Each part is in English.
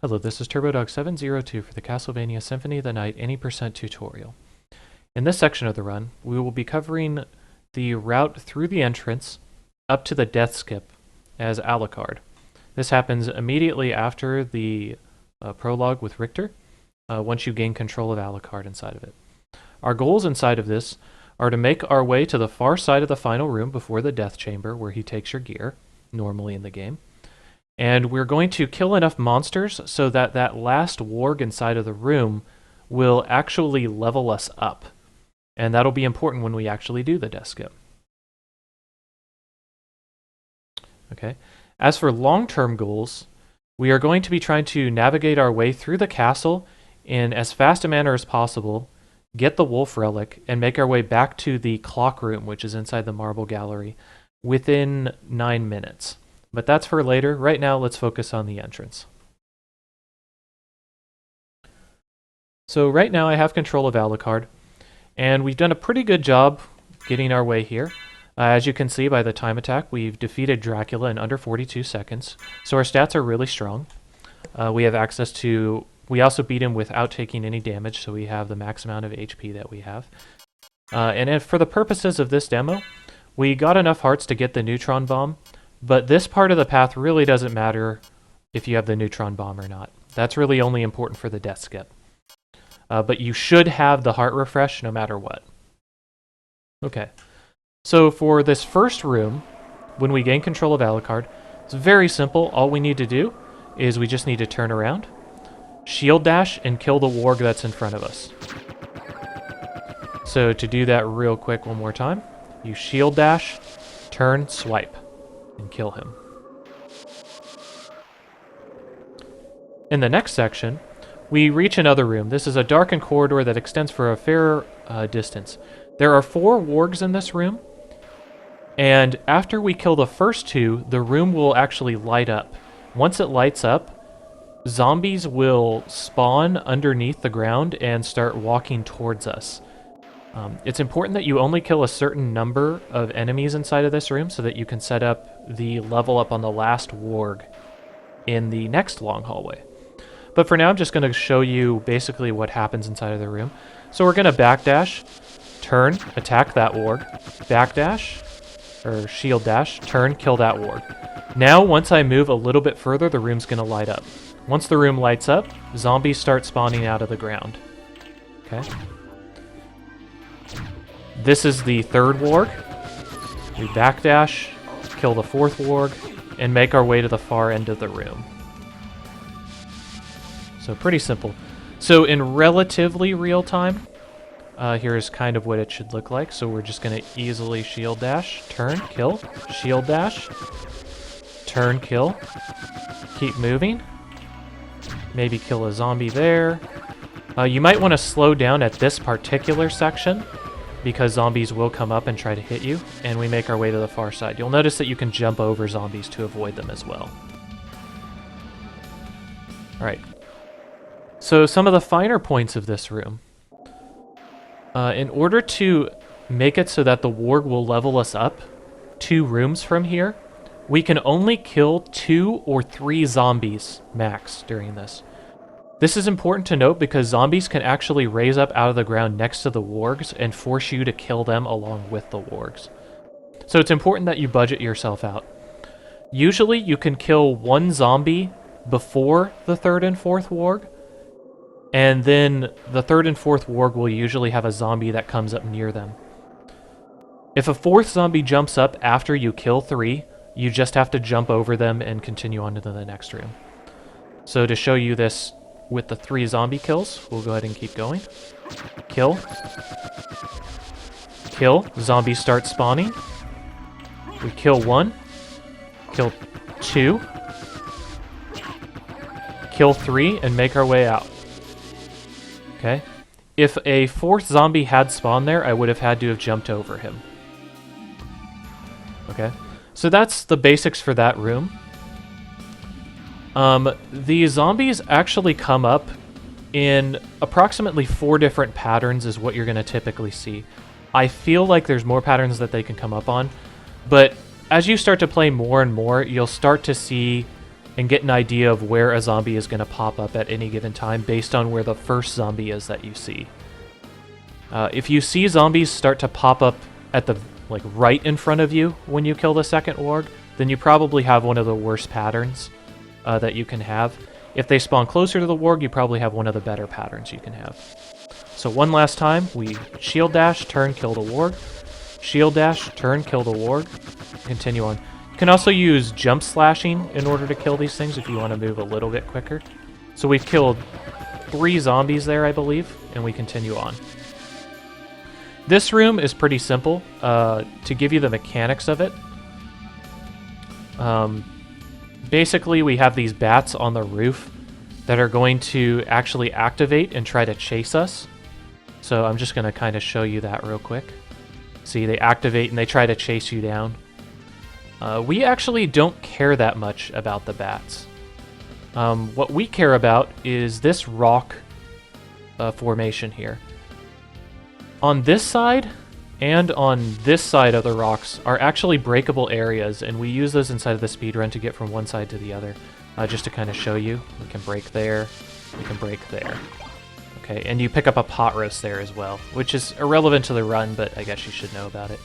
Hello, this is TurboDog702 for the Castlevania Symphony of the Night Any Percent tutorial. In this section of the run, we will be covering the route through the entrance up to the death skip as Alucard. This happens immediately after the prologue with Richter, once you gain control of Alucard inside of it. Our goals inside of this are to make our way to the far side of the final room before the death chamber where he takes your gear, normally in the game. And we're going to kill enough monsters so that that last warg inside of the room will actually level us up. And that'll be important when we actually do the death skip. Okay. As for long-term goals, we are going to be trying to navigate our way through the castle in as fast a manner as possible, get the wolf relic, and make our way back to the clock room, which is inside the marble gallery, within 9 minutes. But that's for later. Right now, let's focus on the entrance. So right now I have control of Alucard, and we've done a pretty good job getting our way here. As you can see by the time attack, we've defeated Dracula in under 42 seconds, so our stats are really strong. We have access to... We also beat him without taking any damage, so we have the max amount of HP that we have. And for the purposes of this demo, we got enough hearts to get the neutron bomb, but this part of the path really doesn't matter if you have the neutron bomb or not. That's really only important for the death skip. But you should have the heart refresh no matter what. Okay, so for this first room, when we gain control of Alucard, it's very simple. All we need to do is we just need to turn around, shield dash, and kill the warg that's in front of us. So to do that real quick one more time, you shield dash, turn, swipe, and kill him. In the next section, we reach another room. This is a darkened corridor that extends for a fair distance. There are 4 wargs in this room, and after we kill the first 2, the room will actually light up. Once it lights up, zombies will spawn underneath the ground and start walking towards us. It's important that you only kill a certain number of enemies inside of this room so that you can set up the level up on the last warg in the next long hallway. But for now, I'm just going to show you basically what happens inside of the room. So we're going to backdash, turn, attack that warg, backdash, or shield dash, turn, kill that warg. Now, once I move a little bit further, the room's going to light up. Once the room lights up, zombies start spawning out of the ground. Okay. This is the third warg. We backdash, kill the 4th warg, and make our way to the far end of the room. So pretty simple. So in relatively real time, here's kind of what it should look like. So we're just going to easily shield dash, turn, kill, shield dash, turn, kill, keep moving. Maybe kill a zombie there. You might want to slow down at this particular section, because zombies will come up and try to hit you, and we make our way to the far side. You'll notice that you can jump over zombies to avoid them as well. Alright. So some of the finer points of this room. In order to make it so that the warg will level us up 2 rooms from here, we can only kill 2 or 3 zombies max during this. This is important to note because zombies can actually raise up out of the ground next to the wargs and force you to kill them along with the wargs. So it's important that you budget yourself out. Usually you can kill 1 zombie before the 3rd and 4th warg, and then the 3rd and 4th warg will usually have a zombie that comes up near them. If a 4th zombie jumps up after you kill 3, you just have to jump over them and continue on to the next room. So to show you this with the 3 zombie kills, we'll go ahead and keep going. Kill. Kill. Zombies start spawning. We kill 1. Kill 2. Kill 3 and make our way out. Okay. If a 4th zombie had spawned there, I would have had to have jumped over him. Okay. So that's the basics for that room. The zombies actually come up in approximately 4 different patterns is what you're going to typically see. I feel like there's more patterns that they can come up on, but as you start to play more and more, you'll start to see and get an idea of where a zombie is going to pop up at any given time based on where the first zombie is that you see. If you see zombies start to pop up at the right in front of you when you kill the second warg, then you probably have one of the worst patterns that you can have. If they spawn closer to the warg, you probably have one of the better patterns you can have. So one last time, we shield dash, turn, kill the warg. Shield dash, turn, kill the warg. Continue on. You can also use jump slashing in order to kill these things if you want to move a little bit quicker. So we've killed 3 zombies there, I believe, and we continue on. This room is pretty simple. To give you the mechanics of it, basically we have these bats on the roof that are going to actually activate and try to chase us. So I'm just going to kind of show you that real quick. See, they activate and they try to chase you down. We actually don't care that much about the bats. What we care about is this rock formation here. On this side and on this side of the rocks are actually breakable areas, and we use those inside of the speedrun to get from one side to the other. Just to kind of show you, we can break there, we can break there. Okay, and you pick up a pot roast there as well, which is irrelevant to the run, but I guess you should know about it.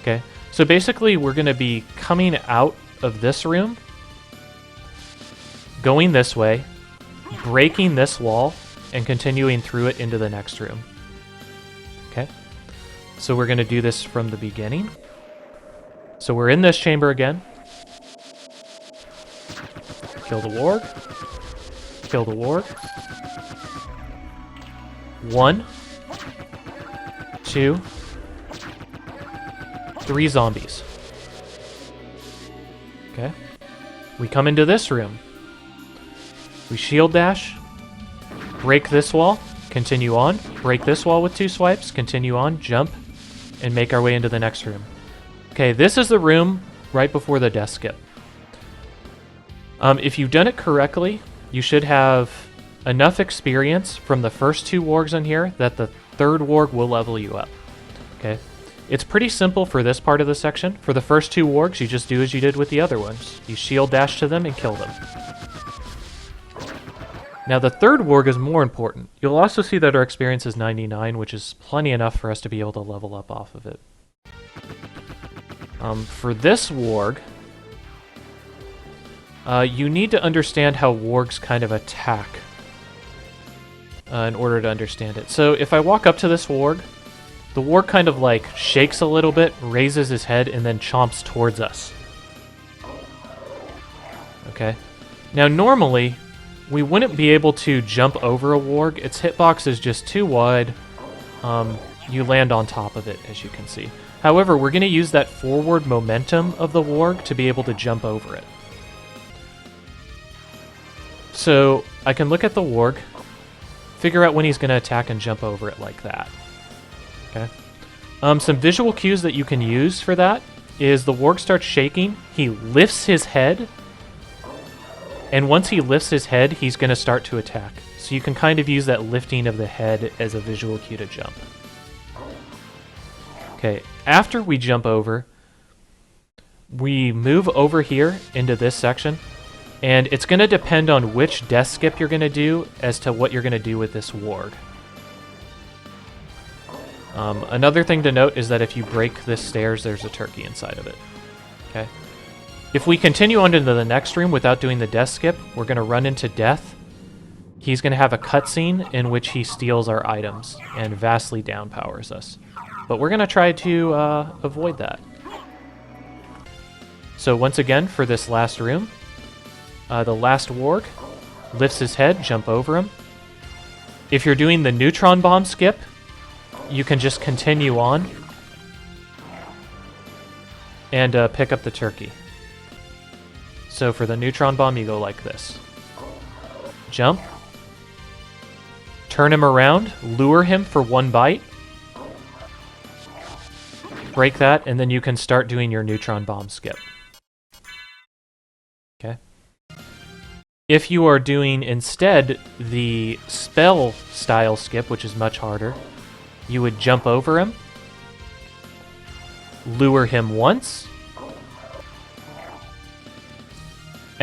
Okay, so basically we're going to be coming out of this room, going this way, breaking this wall, and continuing through it into the next room. Okay, so we're going to do this from the beginning. So we're in this chamber again. Kill the warg. Kill the warg. 1, 2, 3 zombies. Okay. We come into this room. We shield dash. Break this wall. Continue on. Break this wall with 2 swipes. Continue on. Jump. And make our way into the next room. Okay, this is the room right before the death skip. If you've done it correctly, you should have enough experience from the first 2 wargs in here that the 3rd warg will level you up. Okay, it's pretty simple for this part of the section. For the first 2 wargs, you just do as you did with the other ones. You shield dash to them and kill them. Now the 3rd warg is more important. You'll also see that our experience is 99, which is plenty enough for us to be able to level up off of it. For this warg, you need to understand how wargs kind of attack in order to understand it. So if I walk up to this warg, the warg kind of shakes a little bit, raises his head, and then chomps towards us. Okay. Now normally, we wouldn't be able to jump over a warg. Its hitbox is just too wide. You land on top of it, as you can see. However, we're going to use that forward momentum of the warg to be able to jump over it. So I can look at the warg, figure out when he's going to attack, and jump over it like that. Okay. Some visual cues that you can use for that is the warg starts shaking, he lifts his head, and once he lifts his head, he's going to start to attack. So you can kind of use that lifting of the head as a visual cue to jump. Okay, after we jump over, we move over here into this section, and it's going to depend on which death skip you're going to do as to what you're going to do with this warg. Another thing to note is that if you break this stairs, there's a turkey inside of it. Okay. If we continue on into the next room without doing the death skip, we're going to run into death. He's going to have a cutscene in which he steals our items and vastly downpowers us. But we're going to try to avoid that. So once again, for this last room, the last warg lifts his head, jump over him. If you're doing the neutron bomb skip, you can just continue on and pick up the turkey. So for the neutron bomb, you go like this. Jump. Turn him around. Lure him for 1 bite. Break that, and then you can start doing your neutron bomb skip. Okay. If you are doing instead the spell style skip, which is much harder, you would jump over him, lure him once,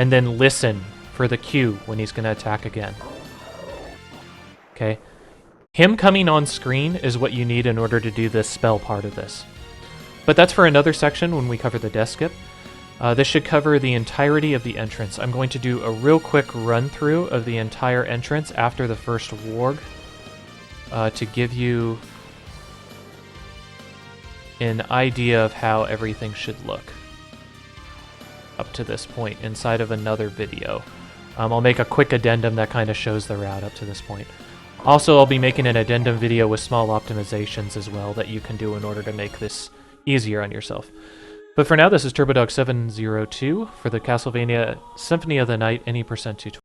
and then listen for the cue when he's going to attack again. Okay? Him coming on screen is what you need in order to do this spell part of this. But that's for another section when we cover the death skip. This should cover the entirety of the entrance. I'm going to do a real quick run-through of the entire entrance after the first warg to give you an idea of how everything should look up to this point inside of another video. I'll make a quick addendum that kind of shows the route up to this point. Also, I'll be making an addendum video with small optimizations as well that you can do in order to make this easier on yourself. But for now, this is TurboDog702 for the Castlevania Symphony of the Night Any% tutorial.